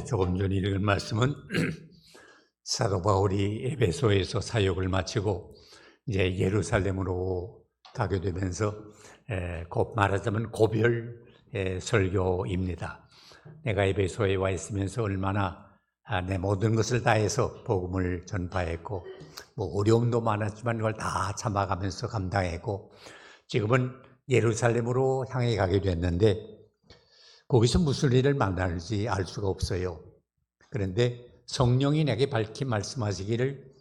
조금 전에 읽은 말씀은 사도 바울이 에베소에서 사역을 마치고 이제 예루살렘으로 가게 되면서 곧 말하자면 고별 설교입니다. 내가 에베소에 와 있으면서 얼마나 내 모든 것을 다해서 복음을 전파했고 어려움도 많았지만 그걸 다 참아가면서 감당했고 지금은 예루살렘으로 향해 가게 됐는데 거기서 무슨 일을 만날지 알 수가 없어요. 그런데 성령이 내게 밝히 말씀하시기를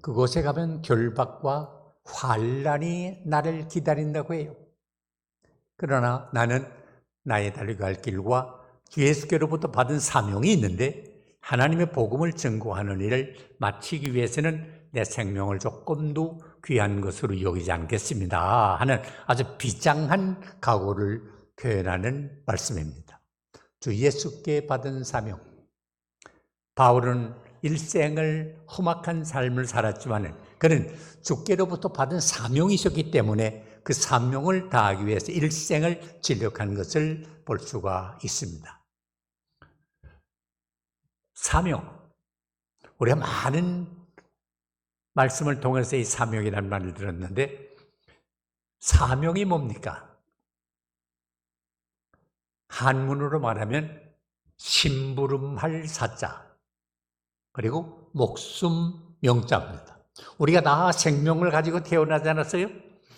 그곳에 가면 결박과 환난이 나를 기다린다고 해요. 그러나 나는 나의 달려갈 길과 예수께로부터 받은 사명이 있는데 하나님의 복음을 증거하는 일을 마치기 위해서는 내 생명을 조금도 귀한 것으로 여기지 않겠습니다 하는 아주 비장한 각오를 표현하는 말씀입니다. 주 예수께 받은 사명. 바울은 일생을 험악한 삶을 살았지만 그는 주께로부터 받은 사명이 있었기 때문에 그 사명을 다하기 위해서 일생을 진력한 것을 볼 수가 있습니다. 사명. 우리가 많은 말씀을 통해서 이 사명이라는 말을 들었는데 사명이 뭡니까? 한문으로 말하면 심부름할 사자 그리고 목숨 명자입니다. 우리가 다 생명을 가지고 태어나지 않았어요?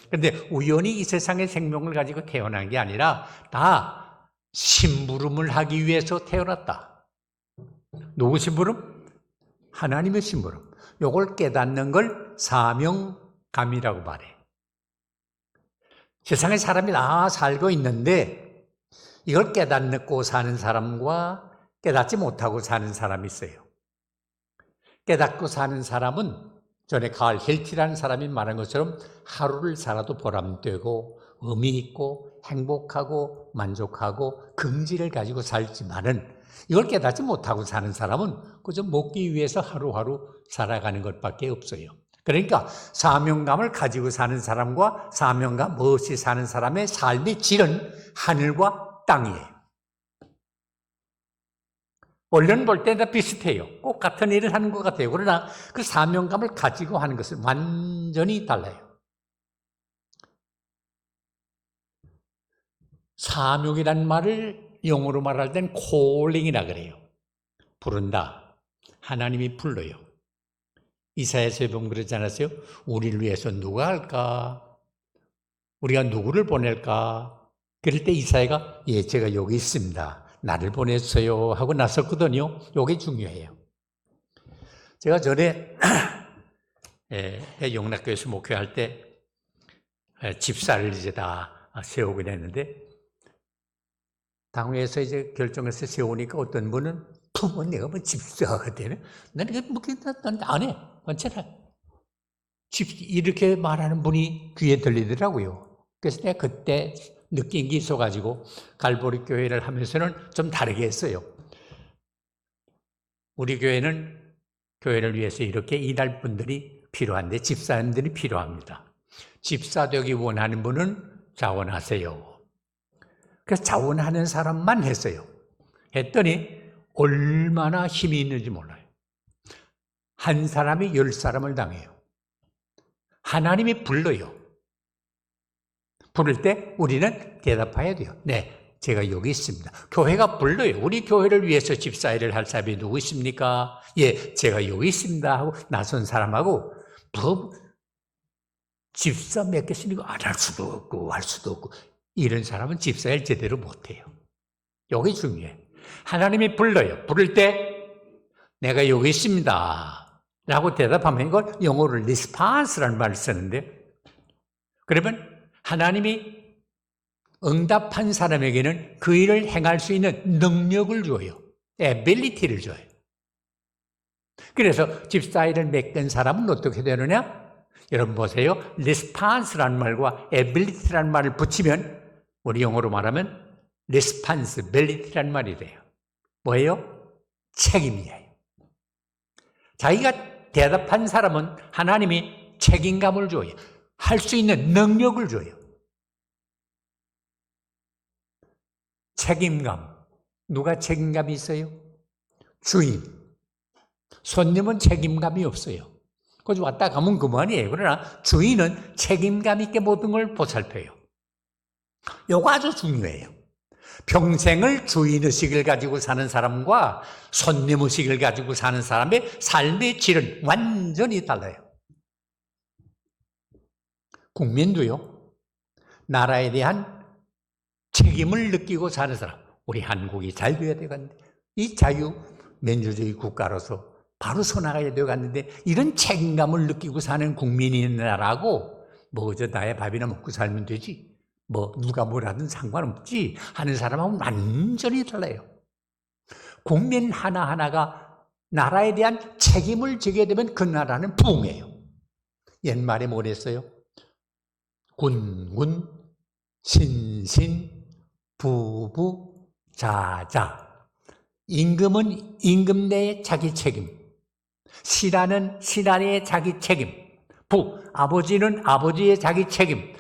그런데 우연히 이 세상에 생명을 가지고 태어난 게 아니라 다 심부름을 하기 위해서 태어났다. 누구 심부름? 하나님의 심부름. 이걸 깨닫는 걸 사명감이라고 말해. 세상에 사람이 다 살고 있는데 이걸 깨닫고 사는 사람과 깨닫지 못하고 사는 사람이 있어요. 깨닫고 사는 사람은 전에 칼 헬티라는 사람이 말한 것처럼 하루를 살아도 보람되고 의미 있고 행복하고 만족하고 긍지를 가지고 살지만은 이걸 깨닫지 못하고 사는 사람은 그저 먹기 위해서 하루하루 살아가는 것밖에 없어요. 그러니까 사명감을 가지고 사는 사람과 사명감 없이 사는 사람의 삶의 질은 하늘과 땅이에요. 얼른 볼 때 다 비슷해요. 꼭 같은 일을 하는 것 같아요. 그러나 그 사명감을 가지고 하는 것은 완전히 달라요. 사명이라는 말을 영어로 말할 땐 calling이라 그래요. 부른다. 하나님이 불러요. 이사야서에 보면 그러지 않았어요? 우리를 위해서 누가 할까? 우리가 누구를 보낼까? 그럴 때 이사야가 제가 여기 있습니다. 나를 보냈어요 하고 나섰거든요. 이게 중요해요. 제가 전에 영락교에서 목회할 때 집사를 이제 다 세우긴 했는데 당회에서 이제 결정해서 세우니까 어떤 분은 내가 뭐 집사가 되네? 나는 안 해. 괜찮아. 이렇게 말하는 분이 귀에 들리더라고요. 그래서 내가 그때 느낀 게 있어가지고 갈보리 교회를 하면서는 좀 다르게 했어요. 우리 교회는 교회를 위해서 이렇게 일할 분들이 필요한데 집사님들이 필요합니다. 집사 되기 원하는 분은 자원하세요. 그래서 자원하는 사람만 했어요. 했더니 얼마나 힘이 있는지 몰라요. 한 사람이 10사람을 당해요. 하나님이 불러요. 부를 때 우리는 대답해야 돼요. 네, 제가 여기 있습니다. 교회가 불러요. 우리 교회를 위해서 집사일을 할 사람이 누구 있습니까? 예, 제가 여기 있습니다 하고 나선 사람하고 집사 몇 개씩이고 안 할 수도 없고 할 수도 없고 이런 사람은 집사일 제대로 못해요. 여기 중요해. 하나님이 불러요. 부를 때 내가 여기 있습니다 라고 대답하면 이걸 영어로 response라는 말을 쓰는데 그러면 하나님이 응답한 사람에게는 그 일을 행할 수 있는 능력을 줘요. ability를 줘요. 그래서 집사일을 맡은 사람은 어떻게 되느냐? 여러분 보세요. response라는 말과 ability라는 말을 붙이면 우리 영어로 말하면 responsibility라는 말이 돼요. 뭐예요? 책임이에요. 자기가 대답한 사람은 하나님이 책임감을 줘요. 할 수 있는 능력을 줘요. 책임감. 누가 책임감이 있어요? 주인, 손님은 책임감이 없어요. 그래서 왔다 가면 그만이에요. 그러나 주인은 책임감 있게 모든 걸 보살펴요. 이거 아주 중요해요. 평생을 주인의식을 가지고 사는 사람과 손님의식을 가지고 사는 사람의 삶의 질은 완전히 달라요. 국민도요, 나라에 대한 책임을 느끼고 사는 사람, 우리 한국이 잘 돼야 되겠는데, 이 자유민주주의 국가로서 바로 서나가야 되겠는데, 이런 책임감을 느끼고 사는 국민이 있는 나라고, 뭐 저 나의 밥이나 먹고 살면 되지, 뭐 누가 뭐라든 상관없지 하는 사람하고는 완전히 달라요. 국민 하나하나가 나라에 대한 책임을 지게 되면 그 나라는 부흥해요. 옛말에 뭐랬어요? 군군, 신신, 부부, 자자. 임금은 임금 내의 자기 책임, 신하는 신하 내의 자기 책임, 아버지는 아버지의 자기 책임,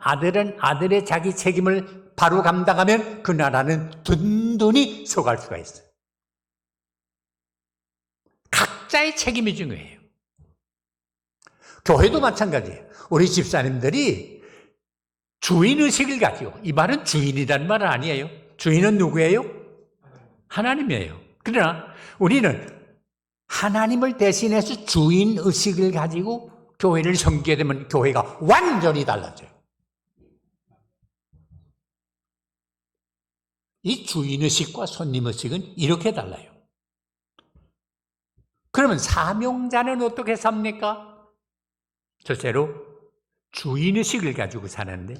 아들은 아들의 자기 책임을 바로 감당하면 그 나라는 든든히 서갈 수가 있어요. 각자의 책임이 중요해요. 교회도 마찬가지예요. 우리 집사님들이 주인의식을 가지고, 이 말은 주인이라는 말은 아니에요. 주인은 누구예요? 하나님이에요. 그러나 우리는 하나님을 대신해서 주인의식을 가지고 교회를 섬기게 되면 교회가 완전히 달라져요. 이 주인의식과 손님의식은 이렇게 달라요. 그러면 사명자는 어떻게 삽니까? 첫째로 주인의식을 가지고 사는데,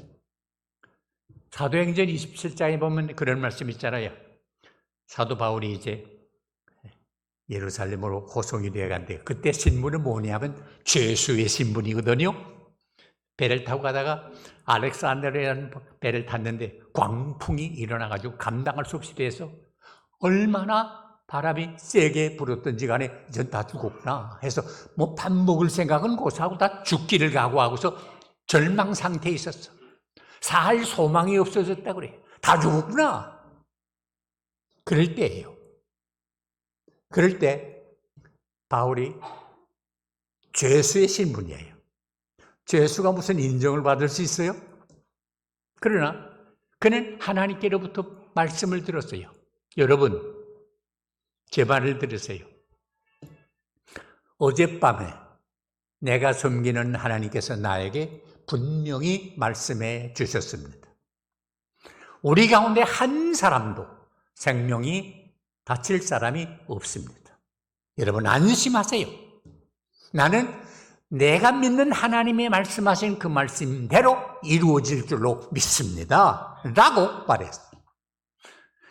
사도행전 27장에 보면 그런 말씀 있잖아요. 사도 바울이 이제 예루살렘으로 호송이 되어 간대요. 그때 신분은 뭐냐면 죄수의 신분이거든요. 배를 타고 가다가 알렉산드리아라는 배를 탔는데 광풍이 일어나가지고 감당할 수 없이 돼서 얼마나 바람이 세게 불었던지 간에 전 다 죽었구나 해서 뭐 밥 먹을 생각은 고사하고 다 죽기를 각오하고서 절망 상태에 있었어. 살 소망이 없어졌다 그래. 다 죽었구나. 그럴 때예요. 그럴 때 바울이 죄수의 신분이에요. 죄수가 무슨 인정을 받을 수 있어요? 그러나 그는 하나님께로부터 말씀을 들었어요. 여러분, 제 말을 들으세요. 어젯밤에 내가 섬기는 하나님께서 나에게 분명히 말씀해 주셨습니다. 우리 가운데 한 사람도 생명이 다칠 사람이 없습니다. 여러분 안심하세요. 나는 내가 믿는 하나님의 말씀하신 그 말씀대로 이루어질 줄로 믿습니다. 라고 말했어요.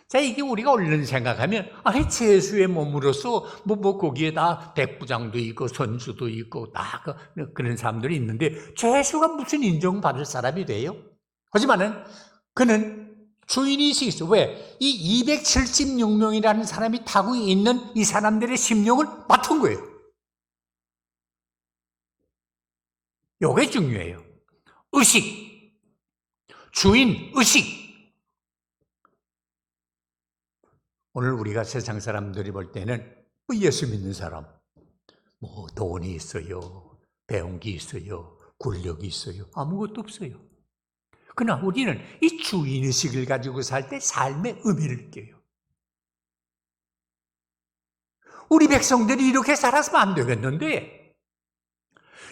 자, 이게 우리가 얼른 생각하면, 죄수의 몸으로서, 거기에다 백부장도 있고, 선수도 있고, 그런 사람들이 있는데, 죄수가 무슨 인정받을 사람이 돼요? 하지만은, 그는 주인의식이 있어. 왜? 이 276명이라는 사람이 타고 있는 이 사람들의 심령을 맡은 거예요. 이게 중요해요. 의식. 주인 의식. 오늘 우리가 세상 사람들이 볼 때는 예수 믿는 사람, 돈이 있어요, 배운 게 있어요, 권력이 있어요, 아무것도 없어요. 그러나 우리는 이 주인의식을 가지고 살 때 삶의 의미를 느껴요. 우리 백성들이 이렇게 살았으면 안 되겠는데,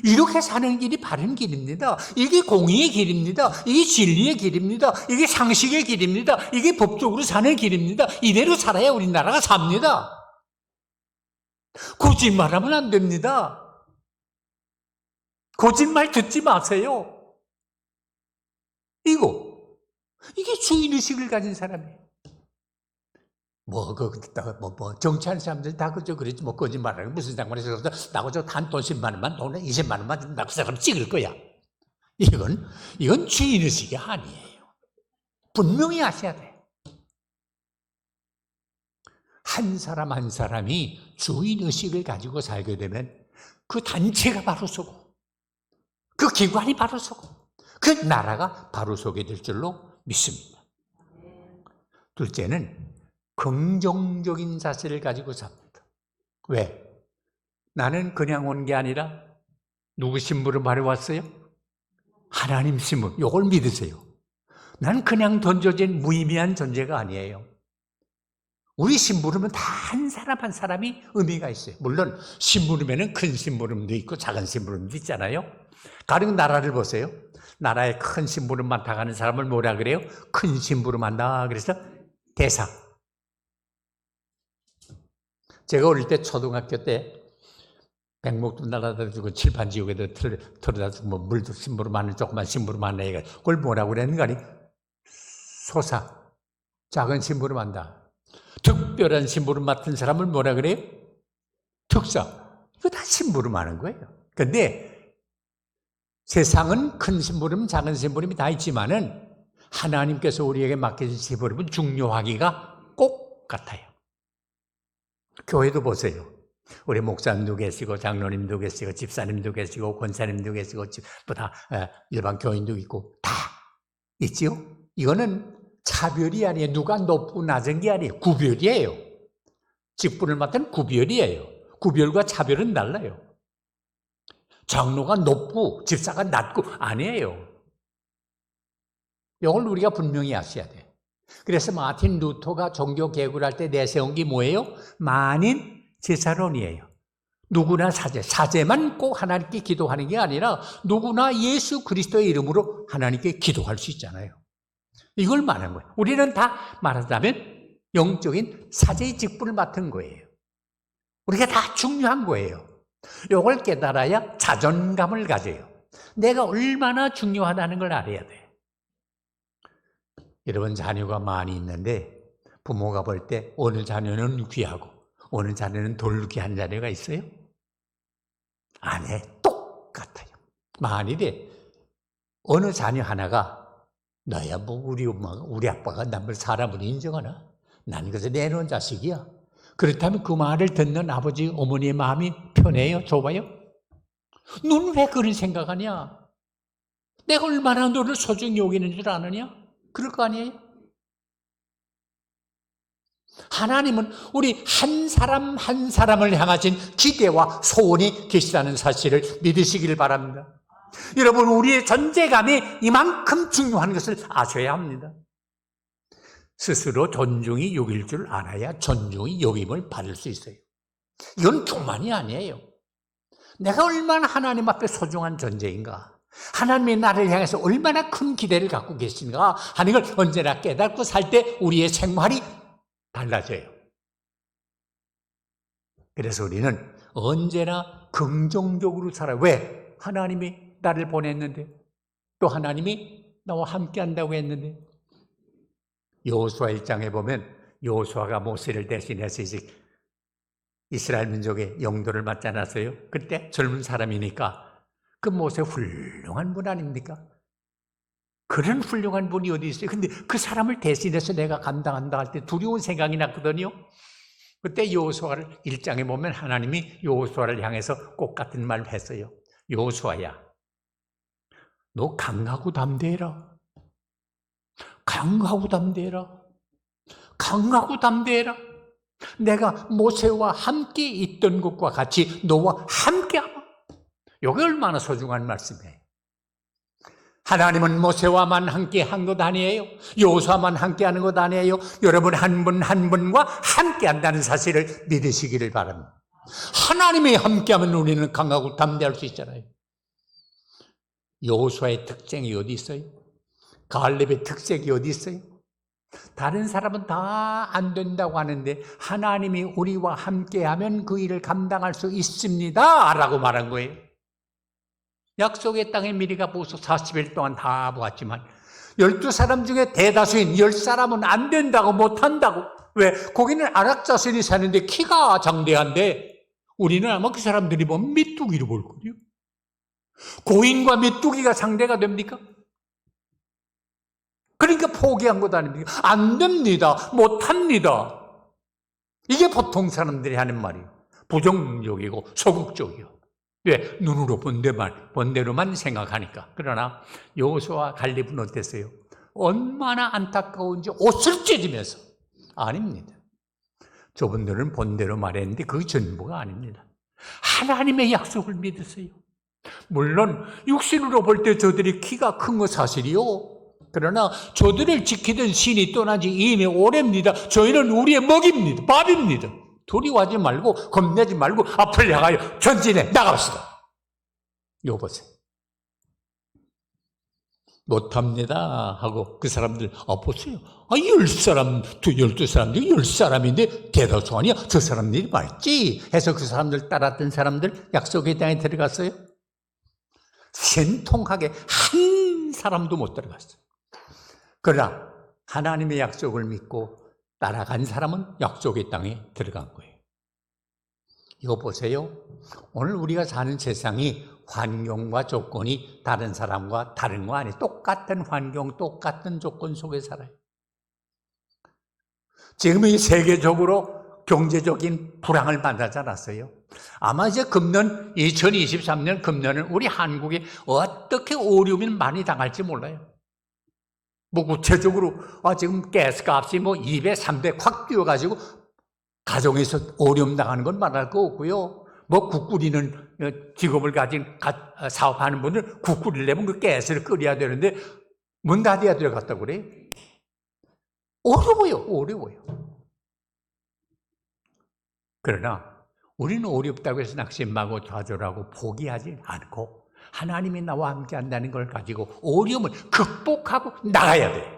이렇게 사는 길이 바른 길입니다. 이게 공의의 길입니다. 이게 진리의 길입니다. 이게 상식의 길입니다. 이게 법적으로 사는 길입니다. 이대로 살아야 우리나라가 삽니다. 거짓말하면 안 됩니다. 거짓말 듣지 마세요. 이게 주인의식을 가진 사람이에요. 정치하는 사람들 다 그랬지, 거짓말하는 무슨 상관에서 나고 한돈 10만 원만, 돈 20만 원만 준다, 그 사람 찍을 거야. 이건 주인의식이 아니에요. 분명히 아셔야 돼. 한 사람 한 사람이 주인의식을 가지고 살게 되면 그 단체가 바로 서고, 그 기관이 바로 서고, 그 나라가 바로 서게 될 줄로 믿습니다. 둘째는 긍정적인 자세를 가지고 삽니다. 왜? 나는 그냥 온 게 아니라 누구 심부름하러 왔어요? 하나님 심부름. 이걸 믿으세요. 나는 그냥 던져진 무의미한 존재가 아니에요. 우리 심부름은 다 한 사람 한 사람이 의미가 있어요. 물론 심부름에는 큰 심부름도 있고 작은 심부름도 있잖아요. 가령 나라를 보세요. 나라에 큰 심부름 맡아가는 사람을 뭐라 그래요? 큰 심부름 한다. 그래서 대사. 제가 어릴 때 초등학교 때 백목도 날아다 주고 칠판 지옥에도 틀어다 주고 뭐 물도 심부름하는 조그만 심부름하는 애가 그걸 뭐라고 그랬는가 하니 소사. 작은 심부름한다. 특별한 심부름 맡은 사람을 뭐라 그래요? 특사. 이거 다 심부름하는 거예요. 그런데 세상은 큰 심부름, 작은 심부름이 다 있지만은 하나님께서 우리에게 맡겨진 심부름은 중요하기가 꼭 같아요. 교회도 보세요. 우리 목사님도 계시고 장로님도 계시고 집사님도 계시고 권사님도 계시고 뭐 다 일반 교인도 있고 다 있지요. 이거는 차별이 아니에요. 누가 높고 낮은 게 아니에요. 구별이에요. 직분을 맡은 구별이에요. 구별과 차별은 달라요. 장로가 높고 집사가 낮고 아니에요. 이걸 우리가 분명히 아셔야 돼요. 그래서 마틴 루터가 종교 개혁을 할 때 내세운 게 뭐예요? 만인 제사론이에요. 누구나 사제만 꼭 하나님께 기도하는 게 아니라 누구나 예수 그리스도의 이름으로 하나님께 기도할 수 있잖아요. 이걸 말하는 거예요. 우리는 다 말하자면 영적인 사제의 직분을 맡은 거예요. 우리가 다 중요한 거예요. 이걸 깨달아야 자존감을 가져요. 내가 얼마나 중요하다는 걸 알아야 돼. 여러분 자녀가 많이 있는데 부모가 볼 때 어느 자녀는 귀하고 어느 자녀는 덜 귀한 자녀가 있어요? 아니에요. 똑같아요. 만일에 어느 자녀 하나가 너야 뭐 우리 엄마가 우리 아빠가 남을 사람으로 인정하나? 난 그래서 내놓은 자식이야. 그렇다면 그 말을 듣는 아버지 어머니의 마음이 편해요? 좁아요? 너는 왜 그런 생각하냐? 내가 얼마나 너를 소중히 여기는 줄 아느냐? 그럴 거 아니에요? 하나님은 우리 한 사람 한 사람을 향하신 기대와 소원이 계시다는 사실을 믿으시길 바랍니다. 여러분 우리의 존재감이 이만큼 중요한 것을 아셔야 합니다. 스스로 존중이 여길 줄 알아야 존중이 여김을 받을 수 있어요. 이건 교만이 아니에요. 내가 얼마나 하나님 앞에 소중한 존재인가, 하나님이 나를 향해서 얼마나 큰 기대를 갖고 계신가 하는 걸 언제나 깨닫고 살 때 우리의 생활이 달라져요. 그래서 우리는 언제나 긍정적으로 살아요. 왜? 하나님이 나를 보냈는데, 또 하나님이 나와 함께 한다고 했는데. 여호수아 1장에 보면 여호수아가 모세를 대신해서 이스라엘 민족의 영도를 맡지 않았어요? 그때 젊은 사람이니까 그 모세 훌륭한 분 아닙니까? 그런 훌륭한 분이 어디 있어요? 근데 그 사람을 대신해서 내가 감당한다 할 때 두려운 생각이 났거든요. 그때 여호수아를 1장에 보면 하나님이 여호수아를 향해서 꼭 같은 말을 했어요. 여호수아야, 너 강하고 담대해라. 강하고 담대해라. 강하고 담대해라. 내가 모세와 함께 있던 것과 같이 너와 함께하마. 이게 얼마나 소중한 말씀이에요. 하나님은 모세와만 함께한 것 아니에요. 여호수아만 함께하는 것 아니에요. 여러분 한 분 한 분과 함께한다는 사실을 믿으시기를 바랍니다. 하나님이 함께하면 우리는 강하고 담대할 수 있잖아요. 여호수아의 특징이 어디 있어요? 갈렙의 특색이 어디 있어요? 다른 사람은 다 안 된다고 하는데 하나님이 우리와 함께하면 그 일을 감당할 수 있습니다 라고 말한 거예요. 약속의 땅에 미리 가보고서 40일 동안 다 보았지만 12사람 중에 대다수인 10사람은 안 된다고 못한다고. 왜? 거기는 아락자선이 사는데 키가 장대한데 우리는 아마 그 사람들이 보면 메뚜기로 볼 거예요. 고인과 메뚜기가 상대가 됩니까? 그러니까 포기한 것 아닙니까? 안 됩니다. 못합니다. 이게 보통 사람들이 하는 말이에요. 부정적이고 소극적이요. 왜? 눈으로 본 대로만 생각하니까. 그러나 여호수아와 갈렙은 어땠어요? 얼마나 안타까운지 옷을 찢으면서. 아닙니다. 저분들은 본대로 말했는데 그게 전부가 아닙니다. 하나님의 약속을 믿으세요. 물론 육신으로 볼 때 저들이 키가 큰 거 사실이요. 그러나 저들을 지키던 신이 떠난 지 이미 오래입니다. 저희는 우리의 먹입니다. 밥입니다. 두려워하지 말고 겁내지 말고 앞을 향하여 전진해 나갑시다. 이거 보세요. 못합니다 하고 그 사람들 보세요. 10사람, 12사람 중 10사람인데 대다수 아니야. 저 사람들이 맞지 해서 그 사람들 따랐던 사람들 약속의 땅에 들어갔어요. 신통하게 한 사람도 못 들어갔어요. 그러나 하나님의 약속을 믿고 따라간 사람은 약속의 땅에 들어간 거예요. 이거 보세요. 오늘 우리가 사는 세상이 환경과 조건이 다른 사람과 다른 거 아니에요. 똑같은 환경, 똑같은 조건 속에 살아요. 지금 이 세계적으로 경제적인 불황을 만나지 않았어요? 아마 이제 금년 2023년 금년은 우리 한국이 어떻게 어려움이 많이 당할지 몰라요. 뭐 구체적으로 지금 가스값이 200, 300 확 뛰어가지고 가정에서 어려움 당하는 건 말할 거 없고요. 국 끓이는 직업을 가진 사업하는 분들 국 끓이려면 그 가스를 끓여야 되는데 문 닫아야 들어갔다고 그래. 어려워요. 그러나 우리는 어렵다고 해서 낙심하고 좌절하고 포기하지 않고 하나님이 나와 함께 한다는 걸 가지고 어려움을 극복하고 나가야 돼.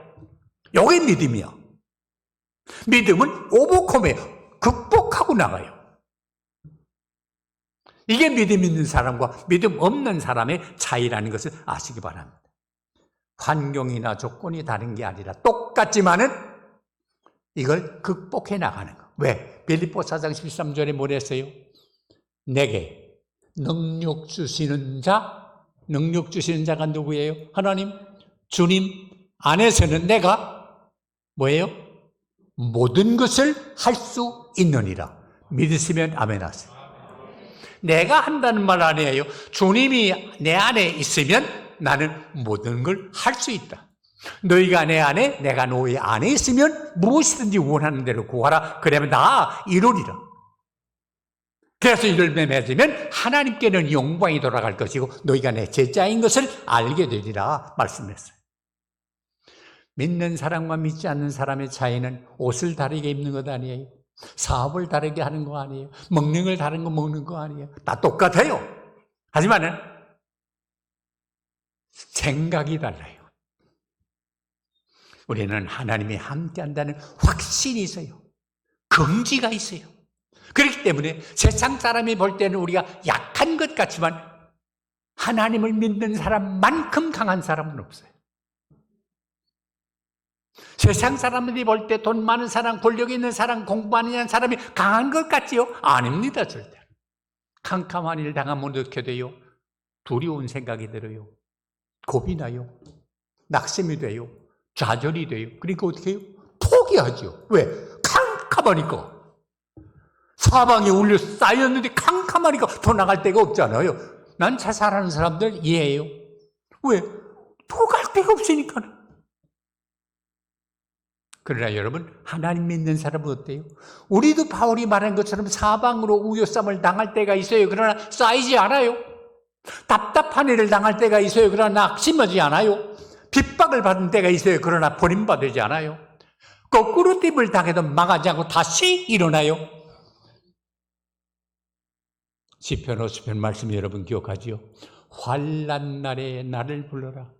이게 믿음이야. 믿음은 오버컴이에요. 극복하고 나가요. 이게 믿음 있는 사람과 믿음 없는 사람의 차이라는 것을 아시기 바랍니다. 환경이나 조건이 다른 게 아니라 똑같지만은 이걸 극복해 나가는 거. 왜? 빌립보 4장 13절에 뭐랬어요? 내게 능력 주시는 자가 누구예요? 하나님, 주님 안에서는 내가 뭐예요? 모든 것을 할 수 있느니라. 믿으시면 아멘 하세요. 내가 한다는 말 아니에요. 주님이 내 안에 있으면 나는 모든 걸 할 수 있다. 너희가 내 안에, 내가 너희 안에 있으면 무엇이든지 원하는 대로 구하라. 그러면 다 이루리라. 그래서 이를 맺으면 하나님께는 영광이 돌아갈 것이고 너희가 내 제자인 것을 알게 되리라 말씀했어요. 믿는 사람과 믿지 않는 사람의 차이는 옷을 다르게 입는 것 아니에요. 사업을 다르게 하는 거 아니에요. 먹는 걸 다른 거 먹는 거 아니에요. 다 똑같아요. 하지만은 생각이 달라요. 우리는 하나님이 함께 한다는 확신이 있어요. 긍지가 있어요. 그렇기 때문에 세상 사람이 볼 때는 우리가 약한 것 같지만 하나님을 믿는 사람만큼 강한 사람은 없어요. 세상 사람들이 볼 때 돈 많은 사람, 권력 있는 사람, 공부하는 사람이 강한 것 같지요? 아닙니다, 절대. 캄캄한 일 당하면 어떻게 돼요? 두려운 생각이 들어요. 겁이 나요. 낙심이 돼요. 좌절이 돼요. 그러니까 어떻게 해요? 포기하죠. 왜? 캄캄하니까. 사방에 울려 쌓였는데 캄캄하니까 더 나갈 데가 없잖아요. 난 자살하는 사람들 이해해요. 왜? 더 갈 데가 없으니까. 그러나 여러분, 하나님 믿는 사람은 어때요? 우리도 바울이 말한 것처럼 사방으로 우겨쌈을 당할 때가 있어요. 그러나 쌓이지 않아요. 답답한 일을 당할 때가 있어요. 그러나 낙심하지 않아요. 핍박을 받은 때가 있어요. 그러나 버림받지 않아요. 거꾸로 띠을 당해도 망하지 않고 다시 일어나요. 시편 50편 말씀 여러분 기억하지요? 환난 날에 나를 불러라.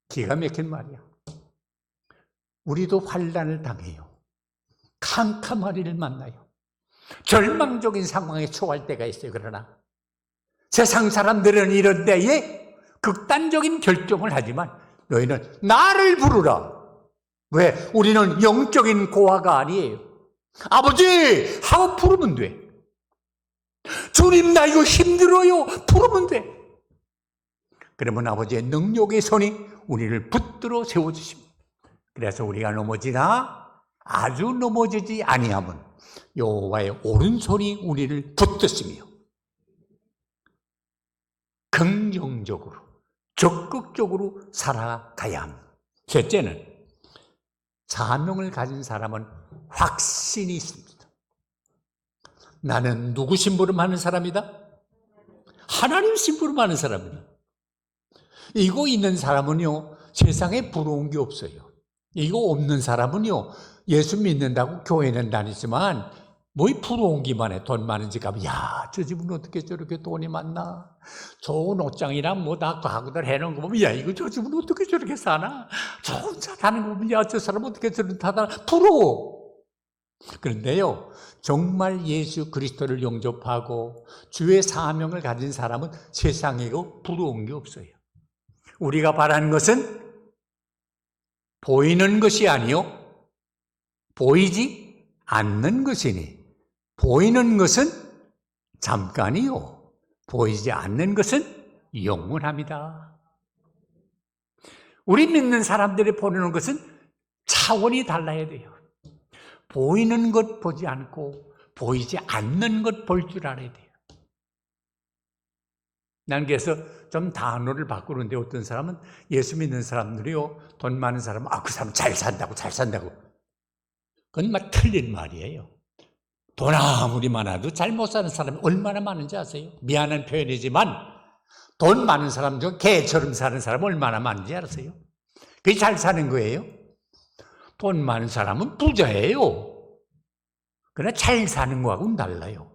기가 막힌 말이야. 우리도 환난을 당해요. 캄캄한 일을 만나요. 절망적인 상황에 처할 때가 있어요. 그러나 세상 사람들은 이런 때에 극단적인 결정을 하지만 너희는 나를 부르라. 왜? 우리는 영적인 고아가 아니에요. 아버지! 하고 부르면 돼. 주님 나 이거 힘들어요. 부르면 돼. 그러면 아버지의 능력의 손이 우리를 붙들어 세워주십니다. 그래서 우리가 넘어지나 아주 넘어지지 아니하면 여호와의 오른손이 우리를 붙드시며 긍정적으로 적극적으로 살아가야 합니다. 셋째는 사명을 가진 사람은 확신이 있습니다. 나는 누구 심부름하는 사람이다? 하나님 심부름하는 사람이다. 이거 있는 사람은요, 세상에 부러운 게 없어요. 이거 없는 사람은요, 예수 믿는다고 교회는 다니지만 뭐 부러운 기만 해. 돈 많은지 가면, 야, 저 집은 어떻게 저렇게 돈이 많나? 좋은 옷장이랑 뭐 다 가구들 해놓은 거 보면, 야, 이거 저 집은 어떻게 저렇게 사나? 좋은 차 타는 거 보면, 야, 저 사람 어떻게 저렇게 타나? 부러워. 그런데요, 정말 예수 그리스도를 영접하고 주의 사명을 가진 사람은 세상에 부러운 게 없어요. 우리가 바라는 것은 보이는 것이 아니요, 보이지 않는 것이니, 보이는 것은 잠깐이요, 보이지 않는 것은 영원합니다. 우리 믿는 사람들이 보는 것은 차원이 달라야 돼요. 보이는 것 보지 않고 보이지 않는 것 볼 줄 알아야 돼요. 난 그래서 좀 단어를 바꾸는데, 어떤 사람은 예수 믿는 사람들이요, 돈 많은 사람은 그 사람 잘 산다고. 그건 막 틀린 말이에요. 돈 아무리 많아도 잘 못 사는 사람이 얼마나 많은지 아세요? 미안한 표현이지만 돈 많은 사람 중 개처럼 사는 사람 얼마나 많은지 아세요? 그게 잘 사는 거예요? 돈 많은 사람은 부자예요. 그러나 잘 사는 거하고는 달라요.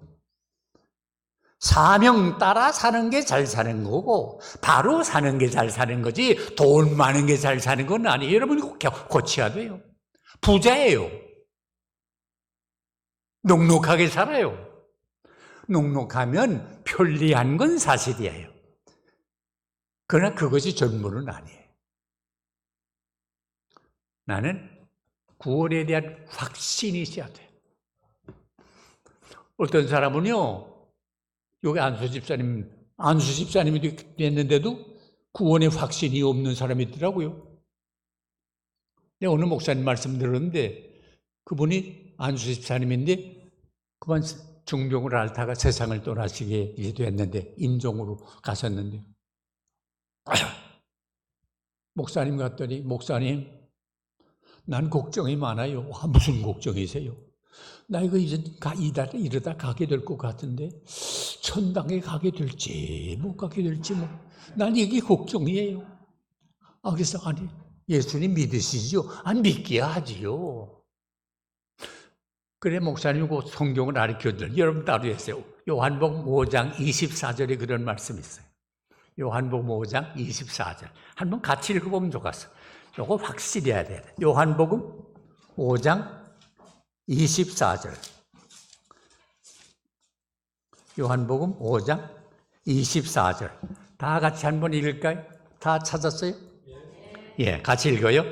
사명 따라 사는 게 잘 사는 거고, 바로 사는 게 잘 사는 거지, 돈 많은 게 잘 사는 건 아니에요. 여러분 고쳐야 돼요. 부자예요. 넉넉하게 살아요. 넉넉하면 편리한 건 사실이에요. 그러나 그것이 전부는 아니에요. 나는 구원에 대한 확신이 있어야 돼요. 어떤 사람은요, 여기 안수 집사님이 됐는데도 구원의 확신이 없는 사람이 있더라고요. 내가 오늘 목사님 말씀 들었는데, 그분이 안수 집사님인데 그만 중병을 앓다가 세상을 떠나시게 됐는데, 임종으로 가셨는데, 목사님 갔더니, 목사님, 난 걱정이 많아요. 무슨 걱정이세요? 나 이거 이제 이러다 가게 될 것 같은데, 천당에 가게 될지 못 가게 될지 난 이게 걱정이에요. 그래서 아니, 예수님 믿으시죠? 믿기야 하지요. 그래, 목사님 그 성경을 가르쳐들, 여러분 따로 했어요. 요한복음 5장 24절에 그런 말씀이 있어요. 요한복음 5장 24절. 한번 같이 읽어보면 좋겠어. 요거 확실히 해야 돼. 요한복음 5장 24절. 요한복음 5장 24절. 다 같이 한번 읽을까요? 다 찾았어요? 예, 같이 읽어요.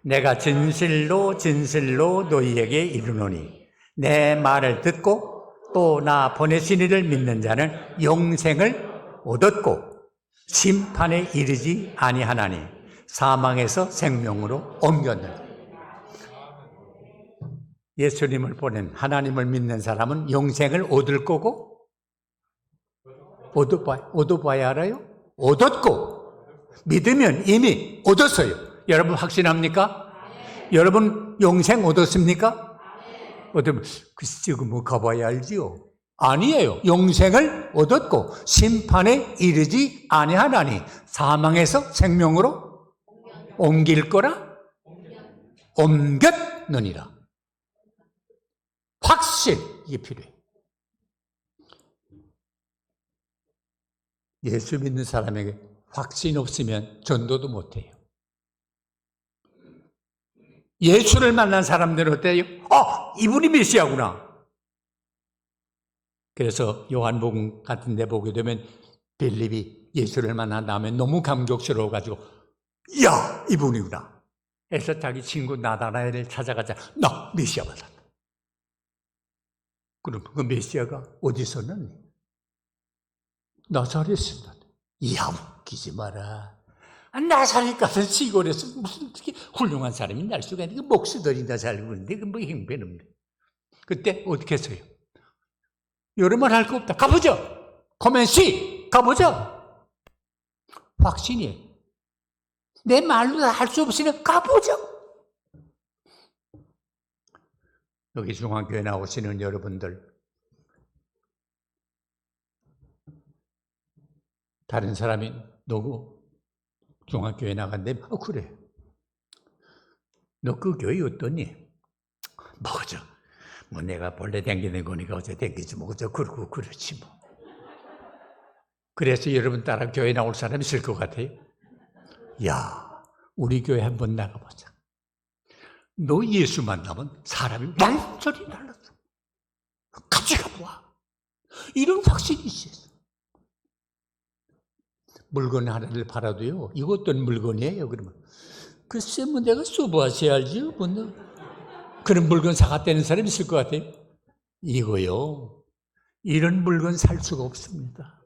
내가 진실로 너희에게 이르노니, 내 말을 듣고 또 나 보내신 이를 믿는 자는 영생을 얻었고 심판에 이르지 아니하나니 사망에서 생명으로 옮겼느니라. 예수님을 보낸 하나님을 믿는 사람은 영생을 얻을 거고, 얻어봐야 알아요? 얻었고, 믿으면 이미 얻었어요. 여러분 확신합니까? 여러분 영생 얻었습니까? 얻으면 지금 뭐 가봐야 알지요? 아니에요. 영생을 얻었고 심판에 이르지 아니하나니 사망에서 생명으로 옮길 거라? 옮겼느니라. 확신, 이게 필요해. 예수 믿는 사람에게 확신 없으면 전도도 못해요. 예수를 만난 사람들은 어때요? 이분이 메시아구나. 그래서 요한복음 같은 데 보게 되면 빌립이 예수를 만난 다음에 너무 감격스러워가지고, 야, 이분이구나 해서 자기 친구 나다나엘을 찾아가자. 나 메시아 받았다. 그럼 그 메시아가 어디서 났니? 나사렛에서 났다. 이야, 웃기지 마라. 나사렛 같은 시골에서 무슨 훌륭한 사람이 날 수가 있는데, 목수들이나 살고 있는데 그 뭐 형편없네. 그때 어떻게 했어요? 여러 말 할 거 없다. 가보자. 코멘시 가보자. 확신이. 내 말로 할 수 없으니 가보자. 여기 중앙교회 나오시는 여러분들, 다른 사람이 너 중앙교회 나간대? 그래. 너 그 교회 어떠니? 뭐죠? 뭐 내가 본래 댕기는 거니까 어째 댕기지 뭐 그저 그러고 그렇지 뭐. 그래서 여러분 따라 교회 나올 사람이 있을 것 같아요. 야, 우리 교회 한번 나가보자. 너 예수 만나면 사람이 완전히 달랐어. 같이 가보아. 이런 확신이 있었어. 물건 하나를 팔아도요, 이거 어떤 물건이에요? 그러면 글쎄 뭐 내가 써봐야 알지. 뭐 그런 물건 사갔다는 사람이 있을 것 같아요. 이거요, 이런 물건 살 수가 없습니다.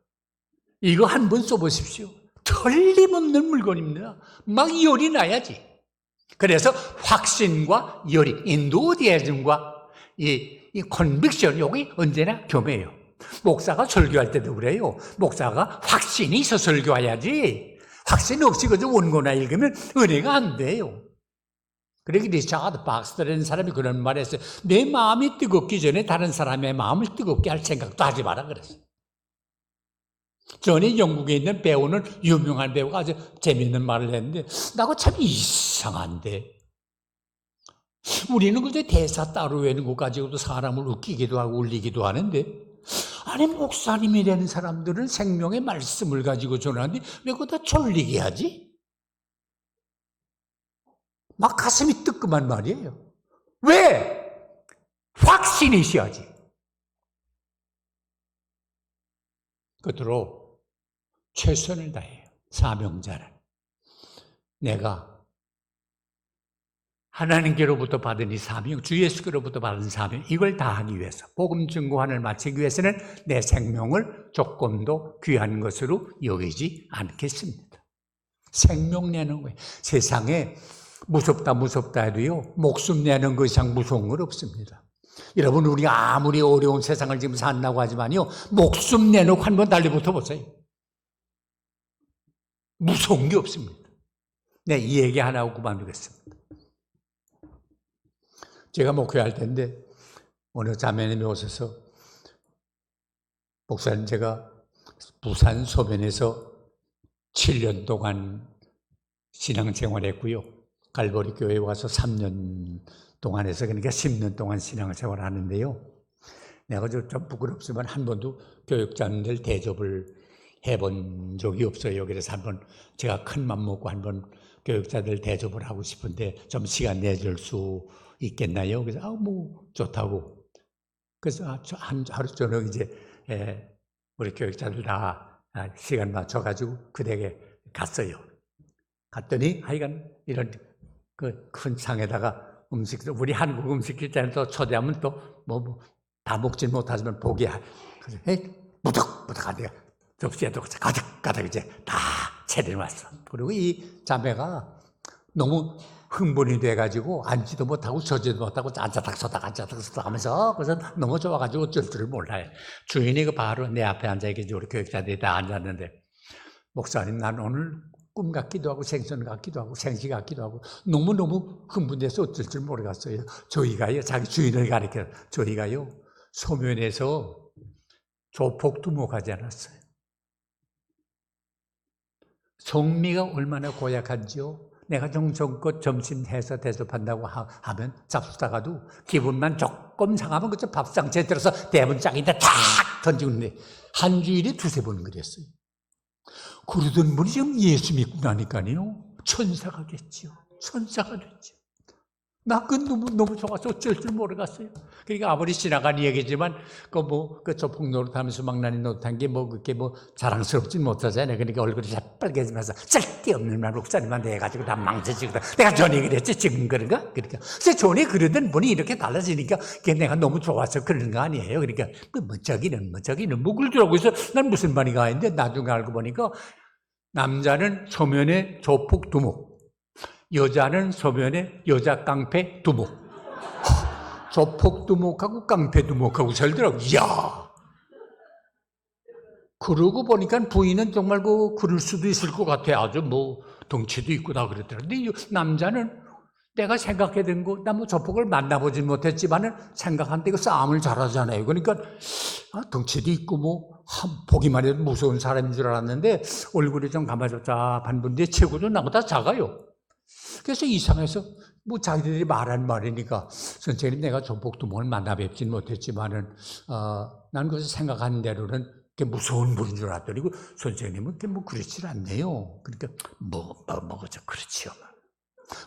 이거 한번 써보십시오. 틀림없는 물건입니다. 막 열이 나야지. 그래서 확신과 열이, 인도디애즘과 이 컨빅션, 여기 언제나 겸해요. 목사가 설교할 때도 그래요. 목사가 확신이 있어 설교해야지. 확신 없이 그저 원고나 읽으면 은혜가 안 돼요. 그러기 리차드 박스터라는 사람이 그런 말을 했어요. 내 마음이 뜨겁기 전에 다른 사람의 마음을 뜨겁게 할 생각도 하지 마라 그랬어요. 전에 영국에 있는 배우는 유명한 배우가 아주 재미있는 말을 했는데 나가 참 이상한데 우리는 그저 대사 따로 외우는 것 가지고도 사람을 웃기기도 하고 울리기도 하는데 아니 목사님이라는 사람들은 생명의 말씀을 가지고 전하는데 왜 그거다 졸리게 하지? 막 가슴이 뜨끔한 말이에요. 왜? 확신이 있어야지. 끝으로 최선을 다해요. 사명자는 내가 하나님께로부터 받은 이 사명, 주 예수께로부터 받은 사명, 이걸 다하기 위해서, 복음 증거하는 마치기 위해서는 내 생명을 조금도 귀한 것으로 여기지 않겠습니다. 생명 내는 거예요. 세상에 무섭다 해도요, 목숨 내는 것 이상 무서운 건 없습니다. 여러분, 우리가 아무리 어려운 세상을 지금 산다고 하지만요, 목숨 내놓고 한번 달려붙어 보세요. 무서운 게 없습니다. 네, 이 얘기 하나 하고 그만두겠습니다. 제가 목회할 때인데 어느 자매님이 오셔서 목사님 제가 부산 소변에서 7년 동안 신앙생활했고요. 갈보리 교회에 와서 3년 동안 해서 그러니까 10년 동안 신앙생활을 하는데요. 내가 좀 부끄럽지만 한 번도 교육자님들 대접을 해본 적이 없어요. 그래서 한번 제가 큰 맘 먹고 한번 교육자들 대접을 하고 싶은데 좀 시간 내줄 수 있겠나요? 그래서 뭐 좋다고. 그래서 하루 저녁 이제 우리 교육자들 다 시간 맞춰가지고 그 댁에 갔어요. 갔더니 하여간 이런 그 큰 상에다가 음식들, 우리 한국 음식 있잖아요. 또 초대하면 또 뭐 다 먹지 못하지만 보게 그래서 무덕무덕 안 돼요. 접시에도 가득 이제 다 차려놨어. 그리고 이 자매가 너무 흥분이 돼가지고 앉지도 못하고 서지도 못하고 앉아닥서닥 하면서 그래서 너무 좋아가지고 어쩔 줄을 몰라요. 주인이 그 바로 내 앞에 앉아있겠지. 우리 교육자들이 다 앉았는데 목사님 난 오늘 꿈 같기도 하고 생선 같기도 하고 생시 같기도 하고 너무너무 흥분돼서 어쩔 줄 모르겠어요. 저희가요, 자기 주인을 가리켜 저희가요 소면에서 조폭 두목하지 않았어요. 성미가 얼마나 고약한지요. 내가 정성껏 점심 해서 대접한다고 하면 잡수다가도 기분만 조금 상하면 그저 밥상처에 들어서 대문짝인데 탁 던지는데 한 주일에 2-3번 그랬어요. 그러던 분이 지금 예수 믿고 나니까요 천사가 됐지요. 천사가 됐죠. 나 그 너무 좋아서 어쩔 줄 모르겠어요. 그러니까 아무리 지나간 얘기지만 그 조폭 노릇하면서 망나니 노릇한 게 그렇게 자랑스럽진 못하잖아요. 그러니까 얼굴이 새빨개지면서 쓸데없는 말 목사님한테 해가지고 다 망쳐지고 내가 전에 그랬지 지금 그런가? 그러니까 전에 그러던 분이 이렇게 달라지니까 그게 내가 너무 좋아서 그러는 거 아니에요. 그러니까 저기는 그러더라고. 그래서 난 무슨 말인가 했는데 나중에 알고 보니까 남자는 소면에 조폭 두목, 여자는 소변에 여자 깡패 두목. 조폭 두목하고 깡패 두목하고 살더라고. 이야. 그러고 보니까 부인은 정말 그럴 수도 있을 것 같아. 아주 덩치도 있고 다 그랬더라고. 근데 남자는 내가 생각해 된 거, 나 뭐 조폭을 만나보진 못했지만은 생각한데 이거 싸움을 잘하잖아요. 그러니까 덩치도 있고 뭐 보기만 해도 무서운 사람인 줄 알았는데 얼굴이 좀 가마잡잡한 분인데 체구도 나보다 작아요. 그래서 이상해서 뭐 자기들이 말한 말이니까 선생님 내가 조폭두목을 만나 뵙진 못했지만은 난 그래서 생각하는 대로는 무서운 분인 줄 알았더니 선생님은 뭐 그렇지 않네요. 그러니까 뭐죠 그렇지요.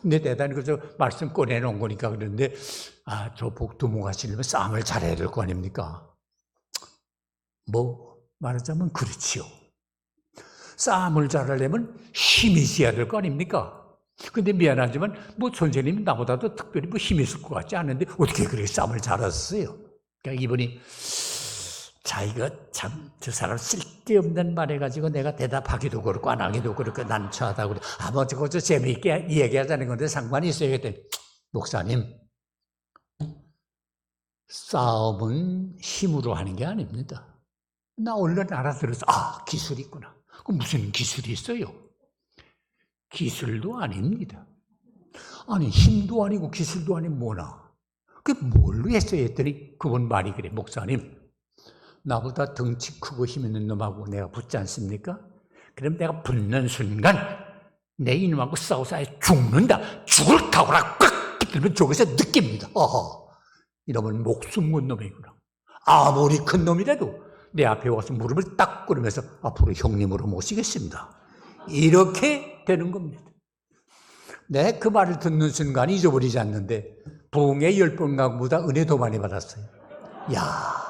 근데 대단히 그저 말씀 꺼내놓은 거니까 그런데 조폭 두목 하시려면 싸움을 잘해야 될 거 아닙니까? 뭐 말하자면 그렇지요. 싸움을 잘하려면 힘이 있어야 될 거 아닙니까? 근데 미안하지만 뭐 선생님이 나보다도 특별히 뭐 힘이 있을 것 같지 않은데 어떻게 그렇게 싸움을 잘했어요? 그러니까 이분이 자기가 참 저 사람 쓸데없는 말 해가지고 내가 대답하기도 그렇고 안 하기도 그렇고 난처하다고 그래. 뭐 저거 재미있게 얘기하자는 건데 상관이 있어야겠대. 목사님, 싸움은 힘으로 하는 게 아닙니다. 나 얼른 알아들어서 기술이 있구나. 그럼 무슨 기술이 있어요? 기술도 아닙니다. 아니 힘도 아니고 기술도 아니면 뭐나. 그게 뭘로 했어야 했더니 그분 말이 그래. 목사님, 나보다 덩치 크고 힘 있는 놈하고 내가 붙지 않습니까? 그럼 내가 붙는 순간 내 이놈하고 싸워서 죽는다. 죽을 각오라 꽉 붙들면 저기서 느낍니다. 이러면 목숨 건 놈이구나. 아무리 큰 놈이라도 내 앞에 와서 무릎을 딱 꿇으면서 앞으로 형님으로 모시겠습니다. 이렇게 되는 겁니다. 내 그 말을 듣는 순간 잊어버리지 않는데 부흥의 10번강보다 은혜도 많이 받았어요. 야,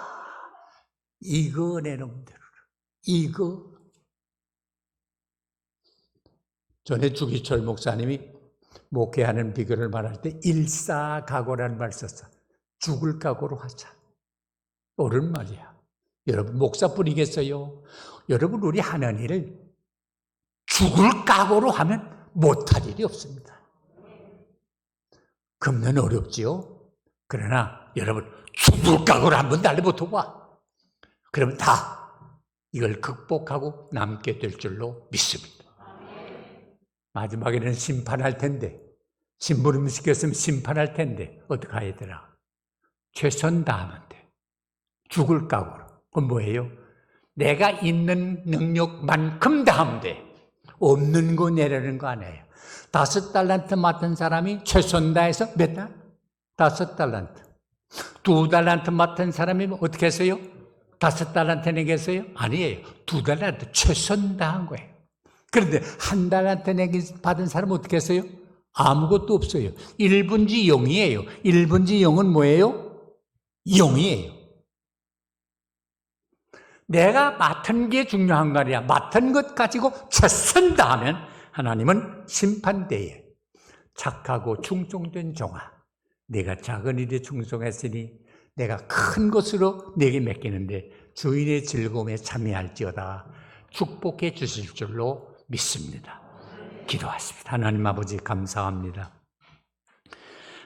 이거 내 놈대로 이거. 전에 주기철 목사님이 목회하는 비결을 말할 때 일사각오라는 말 썼어. 죽을 각오로 하자. 옳은 말이야. 여러분 목사뿐이겠어요? 여러분 우리 하는 일을 죽을 각오로 하면 못할 일이 없습니다. 금년 어렵지요? 그러나 여러분 죽을 각오로 한번 달려붙어봐. 그러면 다 이걸 극복하고 남게 될 줄로 믿습니다. 마지막에는 심판할 텐데, 심부름 시켰으면 심판할 텐데 어떻게 해야 되나? 최선 다하면 돼. 죽을 각오로. 그건 뭐예요? 내가 있는 능력만큼 다하면 돼. 없는 거 내려는 거 아니에요. 5달란트 맡은 사람이 최선 다해서 몇 달? 5달란트. 2달란트 맡은 사람이 어떻게 했어요? 5달란트 내겠어요? 아니에요. 2달란트 최선 다한 거예요. 그런데 1달란트 내기 받은 사람은 어떻게 했어요? 아무것도 없어요. 1분지 0이에요. 1분지 0은 뭐예요? 0이에요. 내가 맡은 게 중요한 거 아니야. 맡은 것 가지고 최선 다하면 하나님은 심판대에 착하고 충성된 종아, 내가 작은 일에 충성했으니 내가 큰 것으로 내게 맡기는데 주인의 즐거움에 참여할지어다 축복해 주실 줄로 믿습니다. 기도하십니다. 하나님 아버지 감사합니다.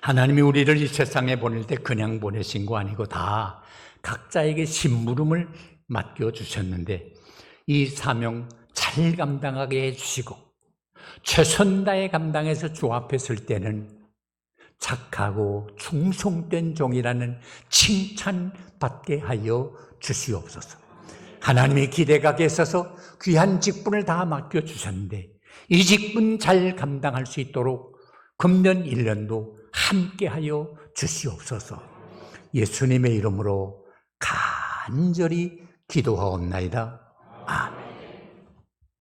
하나님이 우리를 이 세상에 보낼 때 그냥 보내신 거 아니고 다 각자에게 심부름을 맡겨주셨는데 이 사명 잘 감당하게 해주시고 최선 다해 감당해서 주 앞에 설 때는 착하고 충성된 종이라는 칭찬받게 하여 주시옵소서. 하나님의 기대가 계셔서 귀한 직분을 다 맡겨주셨는데 이 직분 잘 감당할 수 있도록 금년 1년도 함께하여 주시옵소서. 예수님의 이름으로 간절히 기도하옵나이다. 아멘.